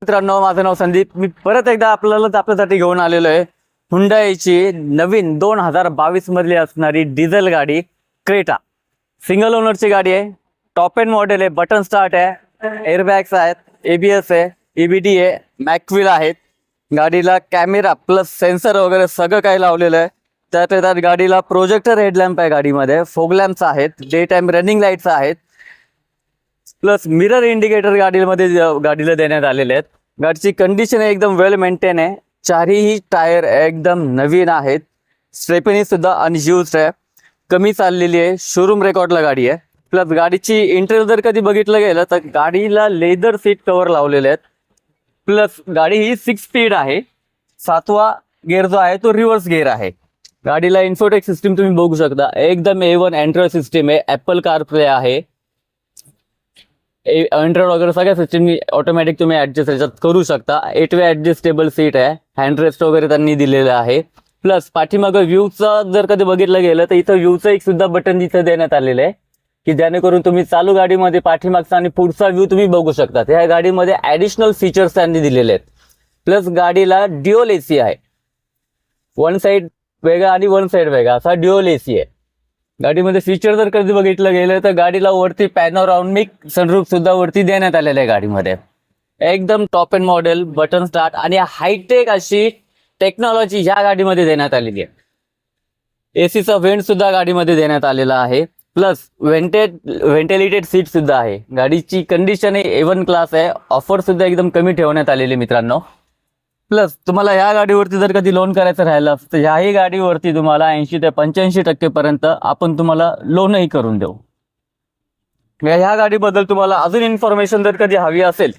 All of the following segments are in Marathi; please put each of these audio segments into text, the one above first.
मित्रांनो, माझं नाव संदीप. मी परत एकदा आपल्यासाठी घेऊन आलेलो आहे हुंडाईची नवीन 2022 मधली असणारी डिझेल गाडी क्रेटा. सिंगल ओनरची गाडी आहे, टॉप एंड मॉडेल आहे, बटन स्टार्ट आहे, एअरबॅग्स आहेत, ABS आहे, EBD आहे, मॅकव्हील आहेत. गाडीला कॅमेरा प्लस सेन्सर वगैरे सगळं काही लावलेलं आहे. त्यात गाडीला प्रोजेक्टर हेडलॅम्प आहे, गाडीमध्ये फॉग लॅम्प्स आहेत, डे टाइम रनिंग लाईट्स आहेत, प्लस मिरर इंडिकेटर गाडीला देण्यात आलेले आहेत. गाडीची कंडिशन एकदम वेल मेंटेन आहे. चारही टायर एकदम नवीन आहेत. स्ट्रेपनी सुद्धा अनयुज्ड आहे, कमी चाललेली आहे, शोरूम रेकॉर्डला गाडी आहे. प्लस गाडीची इंटेरियर जर कधी बघितलं गेलं तर गाडीला लेदर सीट कव्हर लावलेले आहेत. प्लस गाडी ही 6 स्पीड आहे. 7वा गिअर जो आहे तो रिव्हर्स गिअर आहे. गाडीला इन्फोटेक सिस्टीम तुम्ही बघू शकता, एकदम A1 अँड्रॉइड सिस्टीम आहे. ॲपल कारप्ले आहे, अँड्रॉइड वगैरे सगळ्या सिस्टीम ऑटोमॅटिक तुम्ही ऍडजस्ट याच्यात करू शकता. 8 वे ऍडजस्टेबल सीट आहे, हँडरेस्ट वगैरे त्यांनी दिलेलं आहे. प्लस पाठीमागं व्ह्यूचं जर कधी बघितलं गेलं तर इथं व्ह्यूचं एक सुद्धा बटन इथं देण्यात आलेलं आहे की जेणेकरून तुम्ही चालू गाडीमध्ये पाठीमागचा आणि पुढचा व्ह्यू तुम्ही बघू शकता. ह्या गाडीमध्ये ॲडिशनल फीचर्स त्यांनी दिलेले आहेत. प्लस गाडीला ड्युअल AC आहे, वन साईड वेगळा आणि वन साईड वेगळा असा ड्युअल AC आहे. गाडीमध्ये फीचर जर कधी बघितलं गेलं तर गाडीला वरती पॅनोरामिक सनरूफ सुद्धा वरती देण्यात आलेलं आहे. गाडीमध्ये एकदम top end model, button start आणि हायटेक अशी टेक्नॉलॉजी ह्या गाडीमध्ये देण्यात आलेली आहे. ACचा व्हेंट सुद्धा गाडीमध्ये देण्यात आलेला आहे. प्लस व्हेंटिलेटेड सीट सुद्धा आहे. गाडीची कंडिशन A1 क्लास आहे. ऑफर सुद्धा एकदम कमी ठेवण्यात आलेली मित्रांनो. प्लस तुम्हाला ह्या गाडीवरती जर कधी लोन करायचं राहिलं तर ह्याही गाडीवरती तुम्हाला 80 ते 85% पर्यंत आपण तुम्हाला लोनही करून देऊ. ह्या गाडीबद्दल तुम्हाला अजून इन्फॉर्मेशन जर कधी हवी असेल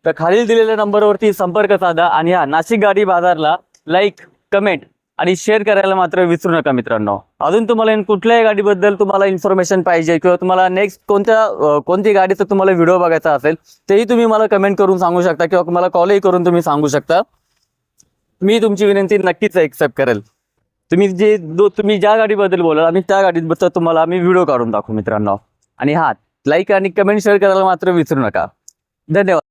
तर खालील दिलेल्या नंबरवरती संपर्क साधा आणि हा नाशिक गाडी बाजारला लाईक, कमेंट आणि शेअर करायला मात्र विसरू नका मित्रांनो. अजून तुम्हाला कुठल्याही गाडीबद्दल तुम्हाला इन्फॉर्मेशन पाहिजे किंवा तुम्हाला नेक्स्ट कोणती गाडीचा तुम्हाला व्हिडिओ बघायचा असेल तेही तुम्ही मला कमेंट करून सांगू शकता किंवा मला कॉलही करून तुम्ही सांगू शकता. मी तुमची विनंती नक्कीच एक्सेप्ट करेल. तुम्ही ज्या गाडीबद्दल बोलाल आम्ही त्या गाडीबद्दल तुम्हाला आम्ही व्हिडिओ काढून दाखवू मित्रांनो. आणि लाईक आणि कमेंट शेअर करायला मात्र विसरू नका. धन्यवाद.